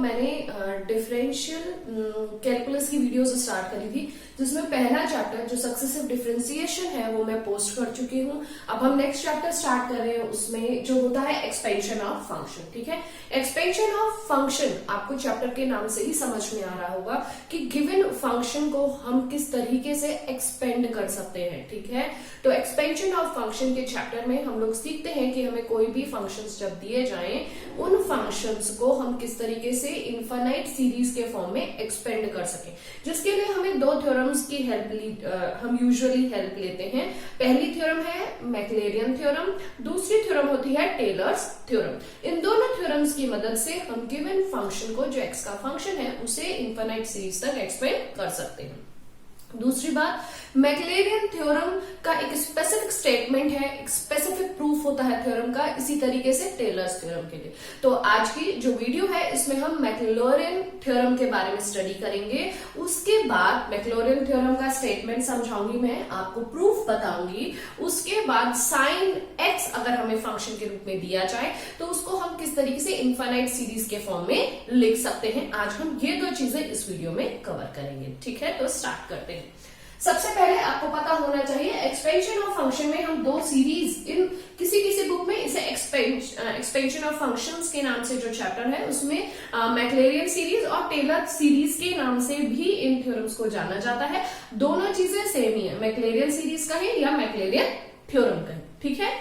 मैंने differential calculus की videos start करी थी, जिसमें पहला चैप्टर जो सक्सेसिव डिफरेंशिएशन है वो मैं पोस्ट कर चुकी हूँ। अब हम नेक्स्ट चैप्टर स्टार्ट कर रहे हैं, उसमें जो होता है एक्सपेंशन ऑफ फंक्शन। ठीक है, एक्सपेंशन ऑफ फंक्शन आपको चैप्टर के नाम से ही समझ में आ रहा होगा कि गिवन फंक्शन को हम किस तरीके से एक्सपेंड कर सकते हैं। ठीक है, तो एक्सपेंशन ऑफ फंक्शन के चैप्टर में हम लोग सीखते हैं कि हमें कोई भी फंक्शंस जब दिए जाएं, उन फंक्शंस को हम किस तरीके से इनफाइनाइट सीरीज के फॉर्म में एक्सपेंड कर सकें, जिसके लिए हमें दो थ्योरम्स की हम यूजुअली हेल्प लेते हैं। पहली थ्योरम है मैक्लेरियन थ्योरम, दूसरी थ्योरम होती है टेलर्स थ्योरम। इन दोनों थ्योरम्स की मदद से हम गिवन फंक्शन को, जो एक्स का फंक्शन है, उसे इनफाइनाइट सीरीज तक एक्सपेंड कर सकते हैं। दूसरी बात, मैक्लेरियन थ्योरम का एक स्पेसिफिक स्टेटमेंट है, एक स्पेसिफिक प्रूफ होता है थ्योरम का, इसी तरीके से टेलर्स थ्योरम के लिए। तो आज की जो वीडियो है इसमें हम मैक्लोरियन थ्योरम के बारे में स्टडी करेंगे। उसके बाद मैक्लोरियन थ्योरम का स्टेटमेंट समझाऊंगी मैं, आपको प्रूफ बताऊंगी। उसके बाद साइन एक्स अगर हमें फंक्शन के रूप में दिया जाए तो उसको हम किस तरीके से इनफाइनाइट सीरीज के फॉर्म में लिख सकते हैं। आज हम ये दो चीजें इस वीडियो में कवर करेंगे। ठीक है, तो स्टार्ट करते हैं। सबसे पहले आपको पता होना चाहिए एक्सपेंशन ऑफ फंक्शन में हम दो सीरीज, इन किसी बुक में इसे एक्सपेंशन ऑफ फंक्शंस के नाम से जो चैप्टर है उसमें मैक्लेरियन सीरीज और टेलर सीरीज के नाम से भी इन थ्योरम्स को जाना जाता है। दोनों चीजें सेम ही है, मैक्लेरियन सीरीज का ही या मैक्लेरियन थ्योरम का ही। ठीक है,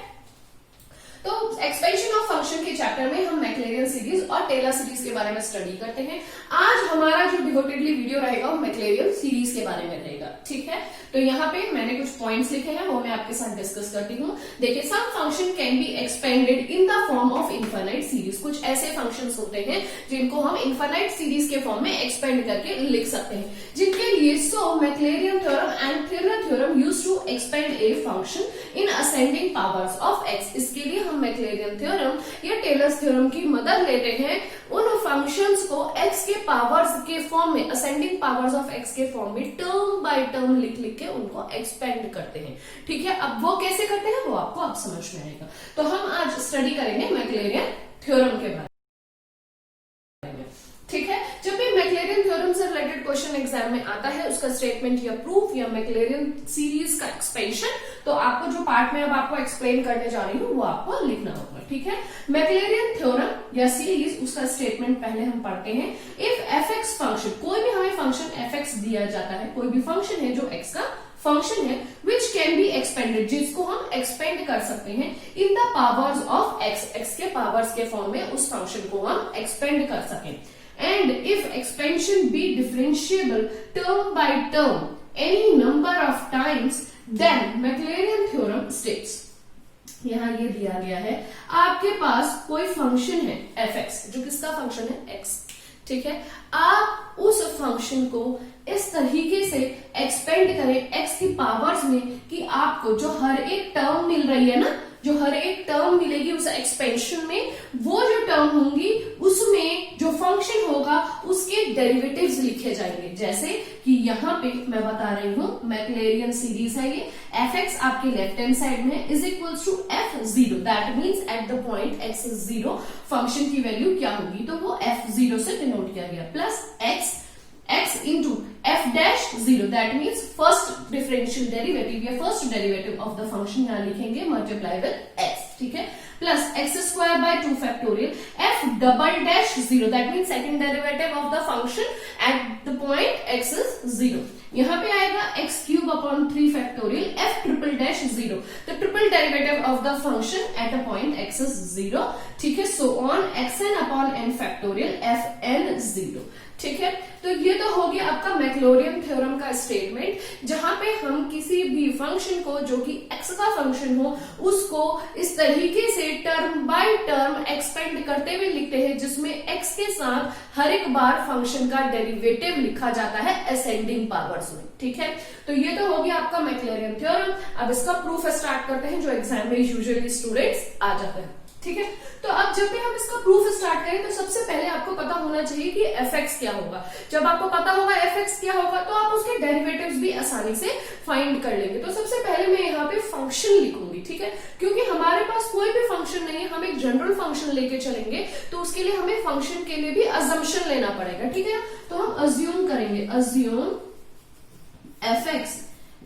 तो एक्सपेंशन ऑफ फंक्शन के चैप्टर में हम मैक्लेरियन सीरीज और टेलर सीरीज के बारे में स्टडी करते हैं। आज हमारा जो डिवोटेडली वीडियो रहेगा वो मैक्लेरियन सीरीज के बारे में रहेगा। ठीक है, तो यहाँ पे मैंने कुछ पॉइंट्स लिखे हैं, वो मैं आपके साथ डिस्कस करती हूँ। देखिए, some function can be expanded in the form of infinite series. कुछ ऐसे फंक्शंस होते हैं जिनको हम इनफाइनाइट सीरीज के फॉर्म में एक्सपेंड करके लिख सकते हैं, जिनके लिए so Maclaurin theorem and Taylor theorem used to expand a function in ascending powers of x. इसके लिए हम मैक्लेरियन थ्योरम या टेलर्स थ्योरम की मदद लेते हैं, उन फंक्शंस को एक्स के पावर्स के फॉर्म में, असेंडिंग पावर्स ऑफ एक्स के फॉर्म में टर्म बाय टर्म लिख के उनको एक्सपेंड करते हैं। ठीक है, अब वो कैसे करते हैं वो आपको अब समझ में आएगा। तो हम आज स्टडी करेंगे मैक्लेरियन थ्योरम के बारे में। ठीक है, जब भी मैक्लेरियन थ्योरम से रिलेटेड क्वेश्चन एग्जाम में आता है, उसका स्टेटमेंट या प्रूफ या मैक्लेरियन सीरीज का एक्सपेंशन, तो आपको जो पार्ट में अब आपको एक्सप्लेन करने जा रही हूँ वो आपको लिखना होगा। ठीक है, मैक्लेरियन थ्योरम या सीरीज, उसका स्टेटमेंट पहले हम पढ़ते हैं। इफ एफ एक्स फंक्शन, कोई भी हमें फंक्शन एफ एक्स दिया जाता है, कोई भी फंक्शन है जो एक्स का फंक्शन है, विच कैन बी एक्सपेंडेड, जिसको हम एक्सपेंड कर सकते हैं in the powers of x, x के पावर्स के फॉर्म में उस फंक्शन को हम एक्सपेंड कर सकें। And if expansion be differentiable term by term any number of times, then Maclaurin theorem states, यहाँ ये दिया गया है, आपके पास कोई फंक्शन है f(x) जो किसका फंक्शन है, x। ठीक है, आप उस फंक्शन को इस तरीके से एक्सपेंड करें x की पावर्स में कि आपको जो हर एक टर्म मिल रही है ना, जो हर एक टर्म मिलेगी उस एक्सपेंशन में, वो जो टर्म होंगी उसमें जो फंक्शन होगा उसके डेरिवेटिव्स लिखे जाएंगे। जैसे कि यहाँ पे मैं बता रही हूँ, मैक्लेरियन सीरीज है ये, f(x) आपके लेफ्ट हैंड साइड में is equals to f(0), that means at the point x is 0 function की वैल्यू क्या होगी, तो वो f(0) से डिनोट किया गया, plus x into f(0), that means first differential derivative या first derivative of the function यहाँ लिखेंगे, multiply with x। ठीक है, plus x square by 2 factorial f(0), that means second derivative of the function at the point x is 0। यहाँ पे आएगा x cube upon 3 factorial f(0), the triple derivative of the function at a point x is 0। ठीक है, so on xn upon n factorial fn(0). ठीक है, तो ये तो हो गया आपका मैक्लोरियन थ्योरम का स्टेटमेंट, जहां पे हम किसी भी फंक्शन को जो कि x का फंक्शन हो उसको इस तरीके से टर्म बाय टर्म एक्सपेंड करते हुए लिखते हैं, जिसमें x के साथ हर एक बार फंक्शन का डेरिवेटिव लिखा जाता है असेंडिंग पावर्स में। ठीक है, तो ये तो हो गया आपका मैक्लेरियन थ्योरम। अब इसका प्रूफ स्टार्ट करते हैं, जो एग्जाम में यूजुअली स्टूडेंट्स आ जाते हैं। ठीक है, तो अब जब भी हम इसका प्रूफ स्टार्ट करें तो सबसे पहले आपको पता होना चाहिए कि f(x) क्या होगा। जब आपको पता होगा f(x) क्या होगा तो आप उसके इसके डेरिवेटिव्स भी आसानी से फाइंड कर लेंगे। तो सबसे पहले मैं यहाँ पे फंक्शन लिखूंगी, ठीक है, क्योंकि हमारे पास कोई भी फंक्शन नहीं है, हम एक जनरल फंक्शन लेके चलेंगे, तो उसके लिए हमें फंक्शन के लिए भी अजम्पशन लेना पड़ेगा, ठीक है। तो हम अज्यूम करेंगे, assume fx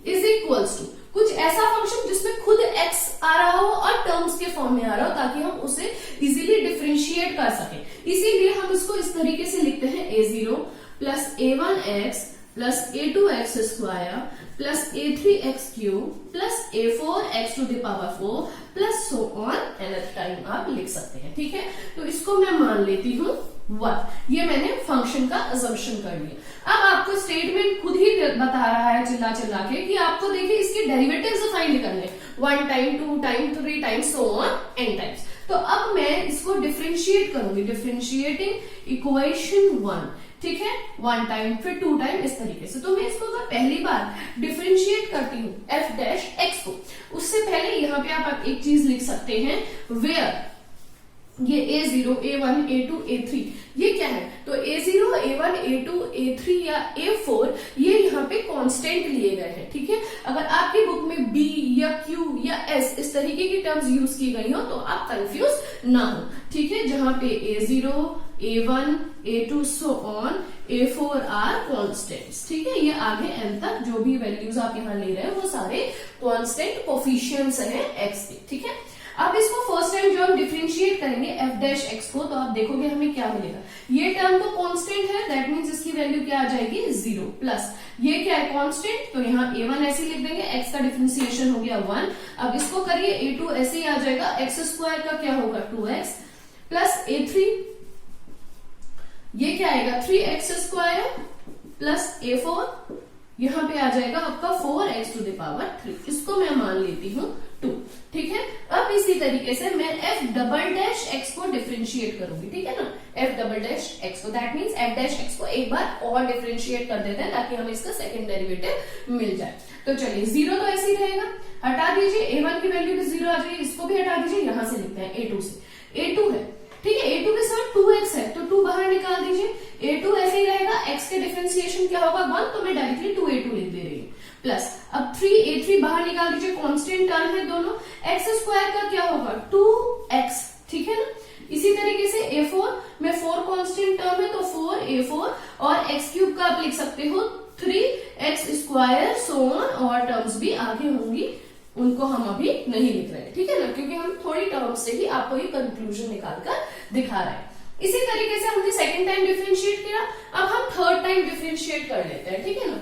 is equals to कुछ ऐसा फंक्शन जिसमें खुद x आ रहा हो और टर्म्स के फॉर्म में आ रहा हो, ताकि हम उसे इजीली डिफरेंशिएट कर सकें। इसीलिए हम इसको इस तरीके से लिखते हैं a0 plus a1x plus a2x square plus a3x cube plus a4x to the power 4 plus so on nth time आप लिख सकते हैं, ठीक है। तो इसको मैं मान लेती हूँ 1, ये मैंने फंक्शन का अजम्पशन कर लिया। अब आपको स्टेटमेंट खुद ही बता रहा है चिल्ला चिल्ला के कि आपको देखिए इसके डेरिवेटिव्स फाइंड करने, 1 time 2 time 3 time so on n times. तो अब मैं इसको डिफरेंशिएट करूंगी, डिफरेंशिएटिंग इक्वेशन 1, ठीक है, 1 टाइम फिर 2 टाइम इस तरीके से। तो मैं इसको अगर पहली बार डिफरेंशिएट करती हूँ f डैश x को, उससे पहले यहाँ पे आप एक चीज लिख सकते हैं, वेयर ये a0, a1, a2, a3 ये क्या है, तो a0, a1, a2, a3 या a4 ये यहाँ पे कांस्टेंट लिए गए हैं, ठीक है। अगर आपकी बुक में b या q या s इस तरीके की टर्म्स यूज की गई हो तो आप कंफ्यूज ना हो, ठीक है। जहां पे a0, a1, a2 so on a4 are constants, ठीक है। ये आगे n तक जो भी वैल्यूज आप यहाँ ले रहे हैं वो सारे कॉन्स्टेंट कोफिशिएंट्स हैं x के, ठीक है। अब इसको फर्स्ट टाइम जो हम डिफरेंशिएट करेंगे f डैश x को, तो आप देखोगे हमें क्या मिलेगा, ये टर्म तो कांस्टेंट है, दैट मींस इसकी वैल्यू क्या आ जाएगी 0, प्लस ये क्या है कांस्टेंट, तो यहाँ a1 ऐसे लिख देंगे, x का डिफरेंशिएशन हो गया 1। अब इसको करिए a2 ऐसे ही आ जाएगा, x स्क्वायर का क्या होगा 2x प्लस a3 ये क्या आएगा 3x स्क्वायर प्लस a4 यहाँ पे आ जाएगा आपका 4x टू द पावर 3, इसको मैं मान लेती हूँ 2, ठीक है। अब इसी तरीके से मैं f डबल डैश x को डिफरेंशिएट करूंगी, ठीक है ना, f डबल डैश x को, that means f dash x को एक बार और डिफरेंशिएट कर देते हैं ताकि हमें इसका सेकंड डेरिवेटिव मिल जाए। तो चलिए 0 तो ऐसे ही रहेगा, हटा दीजिए, a1 की वैल्यू भी 0 आ जाएगी, इसको भी हटा दीजिए, यहां से लिखते हैं a2 से, a2 है, ठीक है, a2 के साथ 2x है तो 2 बाहर निकाल दीजिए, a2 ऐसे ही रहेगा, x के डिफरेंशिएशन क्या होगा 1, तो मैं डायरेक्टली 2a2 लिख दे रही हूँ, प्लस अब 3a3 बाहर निकाल दीजिए, कांस्टेंट टर्म है दोनों, x स्क्वायर का क्या होगा 2x, ठीक है ना। इसी तरीके से a4 में 4 कांस्टेंट टर्म है तो 4a4 और x क्यूब का आप लिख सकते हो 3x स्क्वायर सो ऑन, और टर्म्स भी आगे होंगी, उनको हम अभी नहीं लिख रहे हैं, ठीक है ना, क्योंकि हम थोड़ी टर्म से ही आपको ये कंक्लूजन निकालकर दिखा रहे हैं। इसी तरीके से हमने सेकंड टाइम डिफरेंशिएट किया, अब हम थर्ड टाइम डिफरेंशिएट कर लेते हैं, ठीक है ना,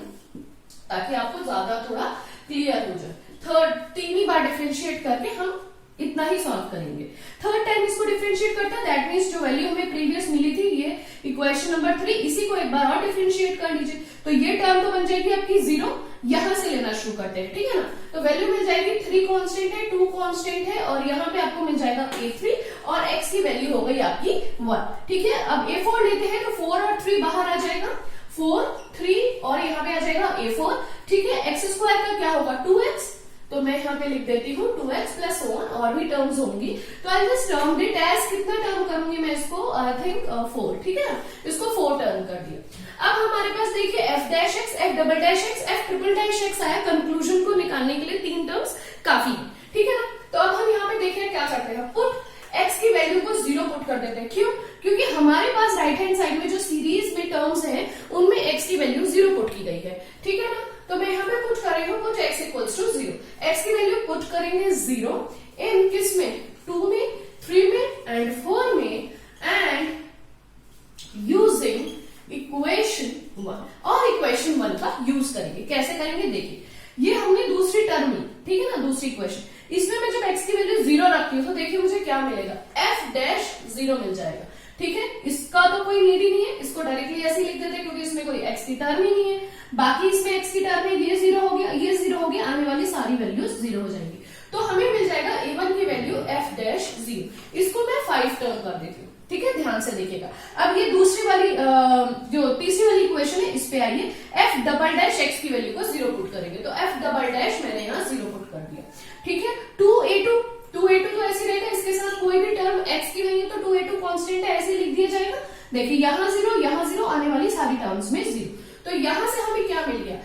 ताकि आपको ज्यादा थोड़ा क्लियर हो जाए। थर्ड 3 ही बार डिफरेंशिएट करके हम इतना ही सॉल्व करेंगे। थर्ड टाइम इसको डिफरेंशिएट करता है, दैट मींस जो वैल्यू हमें प्रीवियस मिली थी ये इक्वेशन नंबर 3, इसी को एक बार और डिफरेंशिएट कर लीजिए, तो ये टर्म तो बन जाएगी आपकी 0, यहां से लेना शुरू करते हैं, ठीक है ना। तो वैल्यू मिल जाएगी 3 कांस्टेंट है, 2 कांस्टेंट है, और यहाँ पे आपको मिल जाएगा a3 और x की वैल्यू हो गई आपकी 1, ठीक है। अब a4 लेते हैं तो 4 और 3 बाहर आ जाएगा, 4 3 और यहाँ पे आ जाएगा a4, ठीक है। x स्क्वायर का क्या होगा 2x, तो मैं यहाँ पे लिख देती हूँ 2x प्लस 1, और भी टर्म्स होंगी, तो I just term it as, कितना टर्म करूंगी मैं इसको, आई थिंक 4, ठीक है ना, इसको 4 टर्म कर दिया। अब हमारे पास देखिए f dash x, f double dash x, f triple dash x आया, कंक्लूजन को निकालने के लिए 3 टर्म्स काफी है, ठीक है ना। तो अब हम यहाँ पे देखिए क्या करते हैं, पुट x की वैल्यू को 0 पुट कर देते हैं, क्यों, क्योंकि हमारे पास राइट हैंड साइड में जो सीरीज में टर्म्स हैं उनमें x की वैल्यू 0 पुट की गई है, ठीक है ना। तो मैं यहाँ पे पुट कर रही हूँ, put x equals to 0, x की वैल्यू पुट करेंगे 0 इन किस में, 2 में, 3 में एंड 4 में, एंड यूजिंग इक्वेशन 1, और इक्वेशन 1 का यूज करेंगे। कैसे करेंगे देखिए, ये हमने दूसरी टर्म ली, ठीक है ना, दूसरी इक्वेशन, इसमें मैं जब x की वैल्यू 0 रखती हूँ तो देखिए मुझे क्या मिलेगा, f डैश 0 मिल जाएगा, ठीक है। इसका तो कोई नीड ही नहीं है, इसको डायरेक्टली ऐसे लिख देते हैं क्योंकि इसमें कोई x की टर्म ही नहीं है, बाकी इसमें x की टर्म है, ये 0 हो गया, ये 0 हो गया, आने वाली सारी वैल्यूज 0 हो जाएंगी, तो हमें मिल जाएगा a1 की वैल्यू f डैश 0, इसको मैं 5 टर्म कर देती हूँ, ठीक है, ध्यान से देखिएगा। अब ये दूसरी वाली जो तीसरी वाली इक्वेशन है, इस पे आइए, f डबल डैश x की वैल्यू को 0 पुट करेंगे, तो f डबल डैश मैंने यहाँ 0 पुट कर दिया, ठीक है। 2a2 तो ऐसे रहेगा, इसके साथ कोई भी टर्म x की नहीं है तो 2a2 कांस्टेंट है, ऐसे लिख दिया जाएगा। देखिए यहाँ 0 आने वाली सारी टर्म्स में 0, तो यहां से हमें क्या मिल गया,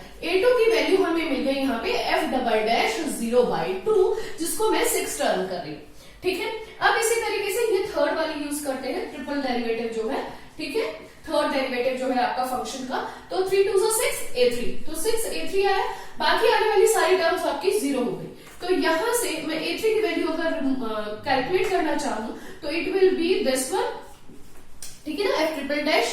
f'(0/2) जिसको मैं 6 टर्न कर रही हूँ, ठीक है। अब इसी तरीके से ये थर्ड वाली यूज करते हैं, ट्रिपल डेरिवेटिव जो है, ठीक है, थर्ड डेरिवेटिव जो है आपका फंक्शन का, तो 3 2 6 a3, तो 6 a3 आया, बाकी आने वाली सारी टर्म्स आपकी 0 हो गई। तो यहां से मैं a3 की वैल्यू अगर कैलकुलेट करना चाहूं तो it will be this one, ठीक है ना, f triple dash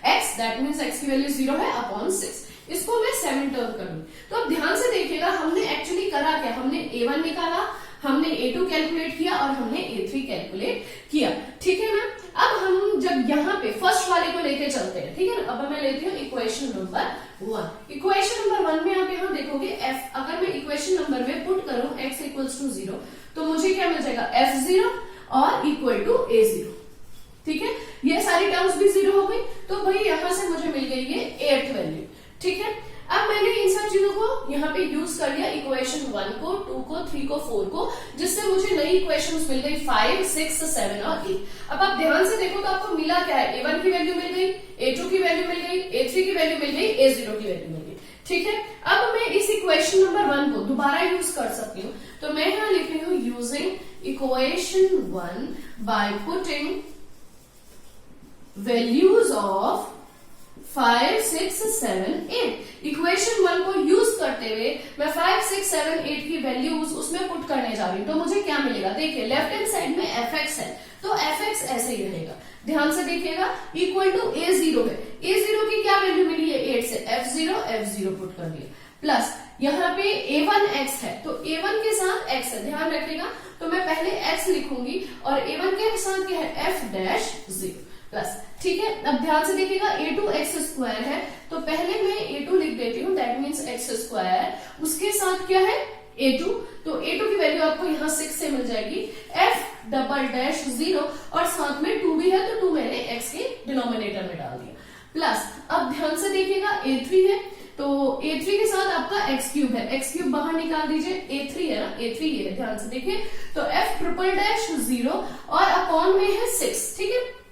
x, that means x की वैल्यू 0 है अपॉन 6, इसको मैं 7 टर्म करूंगी। तो अब ध्यान से देखिएगा हमने एक्चुअली करा क्या, हमने a1 निकाला, हमने a2 कैलकुलेट किया और हमने a3 कैलकुलेट किया, ठीक है ना। अब हम जब यहाँ पे फर्स्ट वाले को लेके चलते हैं, ठीक है ना, अब मैं लेती हूँ इक्वेशन नंबर 1। इक्वेशन नंबर 1 में आप यहाँ देखोगे f, अगर मैं इक्वेशन नंबर में पुट करूं x इक्वल्स टू 0 तो मुझे क्या मिल जाएगा, f0 और इक्वल टू a0, ठीक है, ये सारी टर्म्स भी 0 हो गई। तो भाई यहां से मुझे मिल गई ये 8th वैल्यू, ठीक है। अब मैंने इन सब चीजों को यहाँ पे यूज कर लिया, इक्वेशन 1 को, 2 को, 3 को, 4 को, जिससे मुझे नई इक्वेशंस मिल गई 5, 6, 7 और 8। अब आप ध्यान से देखो तो आपको मिला क्या है, a1 की वैल्यू मिल गई, a2 की वैल्यू मिल गई, a3 की वैल्यू मिल गई, a0 की वैल्यू मिल गई, ठीक है। अब मैं इस इक्वेशन नंबर 1 को दोबारा यूज कर सकती हूँ, तो मैं यहाँ लिख रही हूँ using equation 1 by putting values of 5, 6, 7, 8। Equation 1 को यूज करते हुए मैं 5, 6, 7, 8 की वैल्यूज उसमें पुट करने जा रही हूँ, तो मुझे क्या मिलेगा, देखिए लेफ्ट हैंड साइड में fx है, तो fx ऐसे ही रहेगा, ध्यान से देखिएगा, इक्वल टू a0 है, a0 की क्या वैल्यू मिली है 8 से, f0 पुट कर दिया, प्लस यहाँ पे a1x है, तो a1 के साथ x है, ध्यान रखिएगा, तो मैं पहले x लिखूंगी और a1 के साथ क्या है f'0 प्लस, ठीक है। अब ध्यान से देखिएगा a2 x² है, तो पहले मैं a2 लिख देती हूँ, दैट मीन्स x², उसके साथ क्या है a2, तो a2 की वैल्यू आपको यहाँ 6 से मिल जाएगी, f'0 और साथ में 2 भी है, तो 2 मैंने x के डिनोमिनेटर में डाल दिया, प्लस अब ध्यान से देखिएगा a3 है, तो a3 के साथ आपका x³ है, x³ बाहर निकाल दीजिए, a3 है ना, a3 ये है, ध्यान से देखिए, तो f'0 और अपॉन में है 6, ठीक है।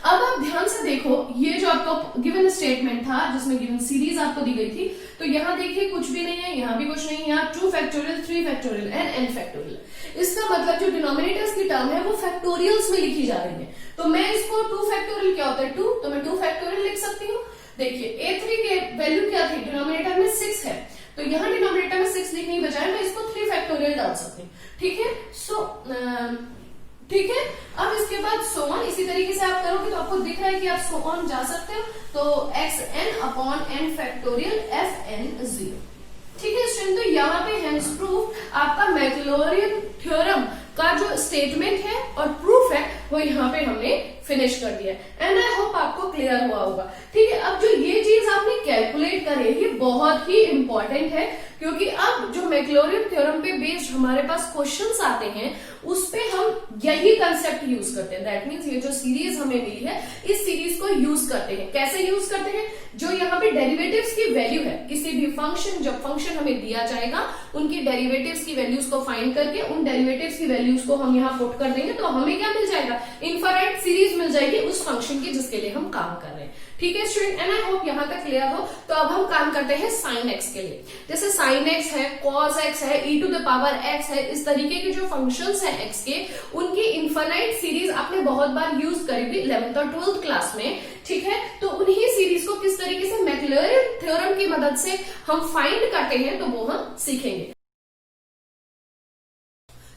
अब आप ध्यान से देखो, ये जो आपका गिवन स्टेटमेंट था जिसमें गिवन सीरीज आपको दी गई थी, तो यहाँ देखिए कुछ भी नहीं है, यहाँ भी कुछ नहीं है, यहाँ 2 factorial, 3 factorial and n factorial. इसका मतलब जो डिनोमिनेटर्स की टर्म है वो फैक्टोरियल्स में लिखी जा रही है, तो मैं इसको 2 फैक्टोरियल क्या होता है 2, तो मैं 2 फैक्टोरियल लिख सकती हूँ। देखिए a3 के वैल्यू क्या थी, डिनोमिनेटर में 6 है, तो यहाँ डिनोमिनेटर में 6 लिखने की बजाय मैं इसको 3 फैक्टोरियल डाल सकती हूँ, ठीक है। सो ठीक है, अब इसके बाद सो ऑन, इसी तरीके से आप करोगे तो आपको दिख रहा है कि आप सो ऑन जा सकते हो, तो xn upon n factorial fn0, ठीक है स्टूडेंट। तो यहाँ पे हेंस प्रूफ आपका मैक्लॉरिन थ्योरम का जो स्टेटमेंट है और प्रूफ है वो यहाँ पे हमने फिनिश कर दिया, एंड आई होप आपको क्लियर हुआ होगा, ठीक है। अब जो ये चीज आपने कैलकुलेट करे ये बहुत ही इंपॉर्टेंट है, क्योंकि अब जो मैक्लॉरिन थ्योरम पे बेस्ड हमारे पास क्वेश्चंस आते हैं उस पे हम यही कंसेप्ट यूज करते हैं, दैट मीन्स ये जो सीरीज हमें मिली है इस सीरीज को यूज करते हैं। कैसे यूज करते हैं, जो यहाँ पे डेरिवेटिव्स की वैल्यू है किसी भी फंक्शन, जब फंक्शन हमें दिया जाएगा उनकी डेरिवेटिव्स की वैल्यूज को फाइंड करके उन डेरिवेटिव्स की वैल्यूज को हम यहाँ पुट कर देंगे, तो हमें क्या मिल जाएगा, इनफाइनाइट सीरीज मिल जाएगी उस फंक्शन की जिसके लिए हम काम कर रहे हैं, ठीक है स्टूडेंट। एंड आई होप यहाँ तक क्लियर हो। तो अब हम काम करते हैं साइन एक्स के लिए, जैसे साइन एक्स है, कॉस एक्स है, e to the power x है, इस तरीके के जो फंक्शंस हैं एक्स के, उनकी इनफाइनाइट सीरीज आपने बहुत बार यूज करी थी 11th और 12th क्लास में, ठीक है। तो उन्हीं सीरीज को किस तरीके से मैक्लॉरिन थ्योरम की मदद से हम फाइंड करते हैं तो वो हम सीखेंगे।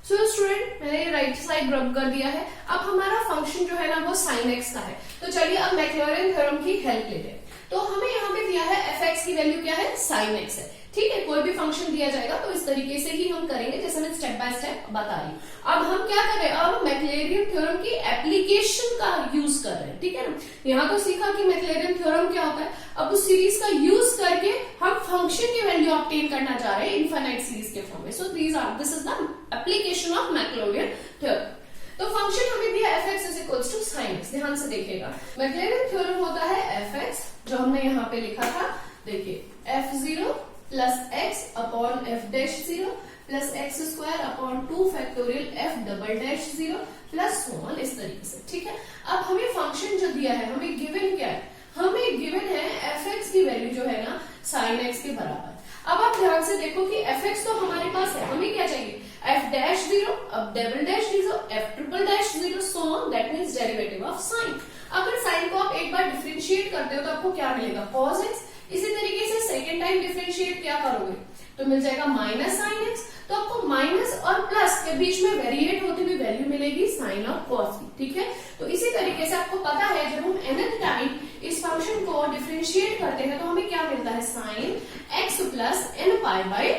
सो स्टूडेंट, मैंने राइट साइड रब कर दिया है, अब हमारा फंक्शन जो है ना वो साइन एक्स का है, तो चलिए अब मैक्लॉरिन थ्योरम की हेल्प लेते हैं। तो हमें यहाँ पे दिया है fx की वैल्यू क्या है, साइन एक्स है, ठीक है। कोई भी फंक्शन दिया जाएगा तो इस तरीके से ही हम करेंगे, जैसे मैं स्टेप बाय स्टेप बता रही हूँ। अब हम क्या कर रहे हैं, अब मैक्लॉरिन थ्योरम की एप्लीकेशन का यूज कर रहे हैं, ठीक है ना। यहाँ तो सीखा कि मैक्लॉरिन थ्योरम क्या होता है, अब उस सीरीज का यूज करके हम फंक्शन की वैल्यू ऑब्टेन करना चाह रहे हैं इनफाइनाइट सीरीज के फॉर्म में। So this is the application of Maclaurin theorem. तो फंक्शन हमें दिया fx is equals to sine x, ध्यान से देखिएगा। मैक्लॉरिन थ्योरम होता है fx, जो हमने यहाँ पे लिखा था, देखिए f0 plus x upon f'0 plus x² upon 2 factorial f'0 plus 1, इस तरीके से, ठीक है। अब हमें फंक्शन जो दिया है, हमें गिवन क्या है, हमें गिवन है fx की वैल्यू जो है ना साइन x के बराबर। अब आप ध्यान से देखो कि एफ एक्स तो हमारे पास है, हमें क्या चाहिए, एफ डैश जीरो, अब double dash zero, F triple dash zero, so on, that means derivative of sine. अगर साइन को आप एक बार डिफरेंशिएट करते हो तो आपको क्या मिलेगा, कॉस एक्स। इसी तरीके से सेकेंड टाइम डिफरेंशिएट क्या करोगे तो मिल जाएगा माइनस साइन एक्स। तो आपको माइनस और प्लस के बीच में वेरिएट होती हुई वैल्यू मिलेगी साइन और कॉस की, ठीक है। तो इसी तरीके से आपको पता है जब हम nth टाइम इस फंक्शन को डिफरेंशिएट करते हैं तो हमें क्या मिलता है, sine x plus n pi by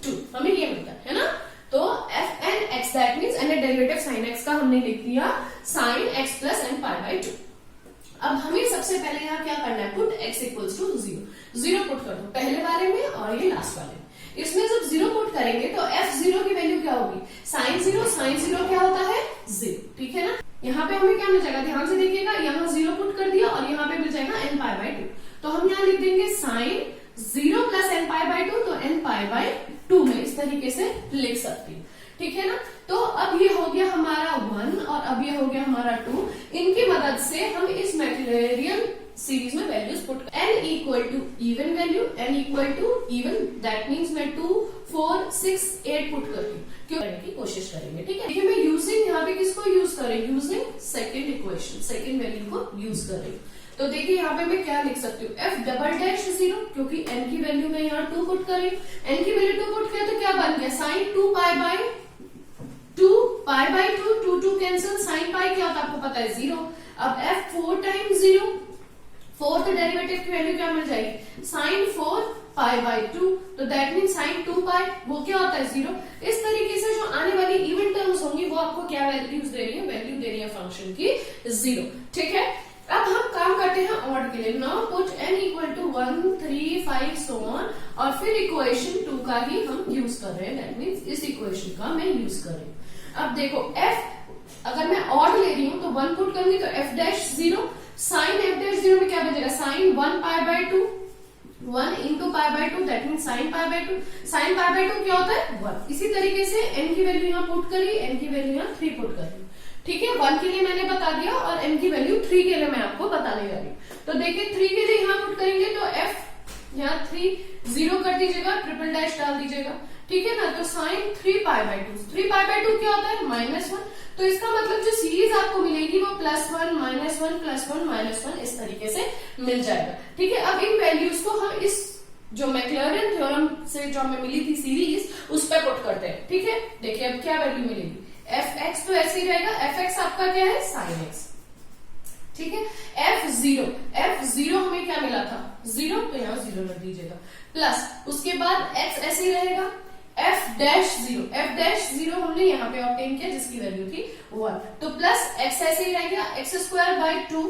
2, हमें ये मिलता है ना। तो f n x that means n derivative sine x का हमने लिख दिया sine x plus n pi by 2। अब हमें सबसे पहले यहाँ क्या करना है, put x equals to 0, 0 put कर दो पहले वाले में और ये लास्ट वाले में। इसमें जब 0 पुट करेंगे तो f0 की वैल्यू क्या होगी, साइन 0, साइन 0 क्या होता है 0, ठीक है ना। यहाँ पे हमें क्या मिल जाएगा, ध्यान से देखिएगा, यहाँ 0 पुट कर दिया और यहाँ पे मिल जाएगा n पाई बाई 2। तो हम यहाँ लिख देंगे sine 0 plus n pi by 2, तो n पाई बाई 2 में इस तरीके से लिख सकती हूँ, ठीक है ना। तो अब ये हो गया हमारा 1 और अब ये हो गया हमारा 2। इनकी मदद से हम इस मैक्लॉरिन सीरीज में वैल्यूज पुट कर, n equal to even value, n equal to even that means मैं 2, 4, 6, 8 पुट करती हूँ, क्यों करने की कोशिश करेंगे, ठीक है। देखिए मैं यूजिंग यहाँ पे किसको यूज करें, using second equation, second value को यूज कर रही हूँ। तो देखिए यहाँ पे मैं क्या लिख सकती हूँ, एफ डबल डैश 0, क्योंकि n की वैल्यू में यहाँ 2 पुट करें, n की वैल्यू 2 पुट किया तो क्या बन गया, sine 2 pi by 2, pi by 2, 2 2 cancel, sine pi क्या होता है आपको पता है 0। अब f 4 टाइम्स 0, फोर्थ डेरिवेटिव की वैल्यू क्या मिल जाएगी, साइन 4 पाई बाई 2, तो दैट मीन साइन 2 पाई, वो क्या होता है 0। इस तरीके से जो आने वाली इवन टर्म्स होंगी वो आपको क्या वैल्यूज दे रही है, वैल्यू दे रही है फंक्शन की 0, ठीक है। अब हम काम करते हैं ऑड के लिए, now put n equal to 1, 3, 5 so on, और फिर इक्वेशन 2 का ही हम यूज कर रहे हैं, दैट मीन्स इस इक्वेशन का मैं यूज कर रही हूँ। अब देखो f अगर मैं ऑड ले रही हूँ तो 1 पुट करूंगी तो f dash 0, sine f dash 0 में क्या बचेगा, sine 1 pi by 2, 1 into pi by 2 that mean sine pi by 2, sine pi by 2 क्या होता है 1। इसी तरीके से n की वैल्यू यहाँ पुट करी, n की वैल्यू यहाँ 3 पुट करी, ठीक है। 1 के लिए मैंने बता दिया और n की वैल्यू 3 के लिए मैं आपको बताने जा रही हूँ। तो देखिए 3 के लिए यहाँ पुट करेंगे तो f यहाँ 3 0 कर दीजिएगा, ट्रिपल डैश डाल दीजिएगा, ठीक है ना। तो sine 3 pi by 2, 3 pi by 2 क्या होता है -1। तो इसका मतलब जो सीरीज आपको मिलेगी वो +1 -1 +1 -1 इस तरीके से मिल जाएगा, ठीक है। अब इन वैल्यूज को हम इस जो मैक्लॉरिन थ्योरम से जो हमें मिली थी सीरीज उस पर पुट करते हैं, ठीक है। देखिए अब क्या वैल्यू मिलेगी, एफ एक्स तो ऐसे ही रहेगा, एफ एक्स आपका क्या है साइन एक्स, ठीक है। f0 हमें क्या मिला था 0, तो यहाँ 0 रख दीजिएगा, प्लस उसके बाद x ऐसे ही रहेगा, f डैश 0 हमने यहाँ पे ऑब्टेन किया जिसकी वैल्यू थी 1, तो प्लस x ऐसे ही रहेगा, x square by 2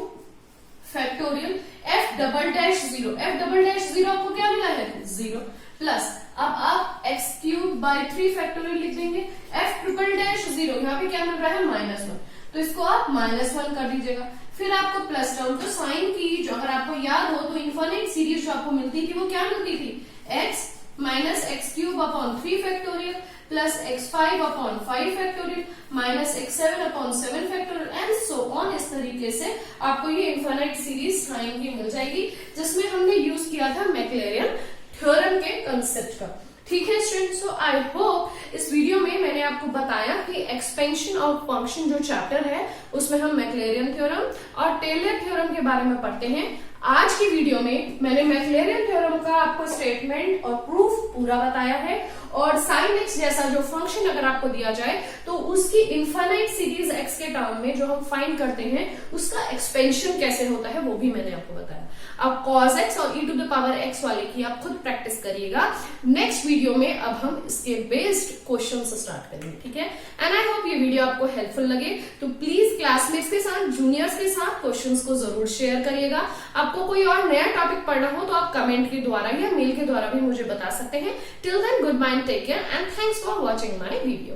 factorial, f double dash 0 आपको क्या मिला है 0, प्लस अब आप x क्यूब बाई 3 फैक्टोरियल लिख देंगे, f ट्रिपल डैश 0 यहाँ पे क्या मिल रहा है -1, तो इसको आप -1 कर दीजिएगा। फिर आपको प्लस टर्म, तो साइन की जो अगर आपको याद हो तो इनफाइनाइट सीरीज जो आपको मिलती थी वो क्या मिलती थी, x minus x cube upon 3 factorial plus x5 upon 5 factorial minus x7 upon 7 factorial and so on. इस तरीके से आपको ये इनफाइनाइट सीरीज साइन की मिल जाएगी जिसमें हमने यूज किया था मैक्लॉरिन थ्योरम के कंसेप्ट का, ठीक है स्टूडेंट्स। सो आई होप इस वीडियो में मैंने आपको बताया कि एक्सपेंशन ऑफ फंक्शन जो चैप्टर है उसमें हम मैक्लॉरिन थ्योरम और टेलर थ्योरम के बारे में पढ़ते हैं। आज की वीडियो में मैंने मैक्लॉरिन थ्योरम का आपको स्टेटमेंट और प्रूफ पूरा बताया है और साइन एक्स जैसा जो फंक्शन अगर आपको दिया जाए तो उसकी इनफाइनाइट सीरीज एक्स के टर्म में जो हम फाइंड करते हैं उसका एक्सपेंशन कैसे होता है वो भी मैंने आपको बताया। अब cos x और e to the power x वाले की आप खुद प्रैक्टिस करिएगा। नेक्स्ट वीडियो में अब हम इसके बेस्ड क्वेश्चन स्टार्ट करेंगे, ठीक है। एंड आई होप ये वीडियो आपको हेल्पफुल लगे, तो प्लीज क्लासमेट्स के साथ, जूनियर्स के साथ क्वेश्चंस को जरूर शेयर करिएगा। आपको कोई और नया टॉपिक पढ़ना हो तो आप कमेंट के द्वारा या मेल के द्वारा भी मुझे बता सकते हैं। Till then good bye, take care and thanks for watching my videos.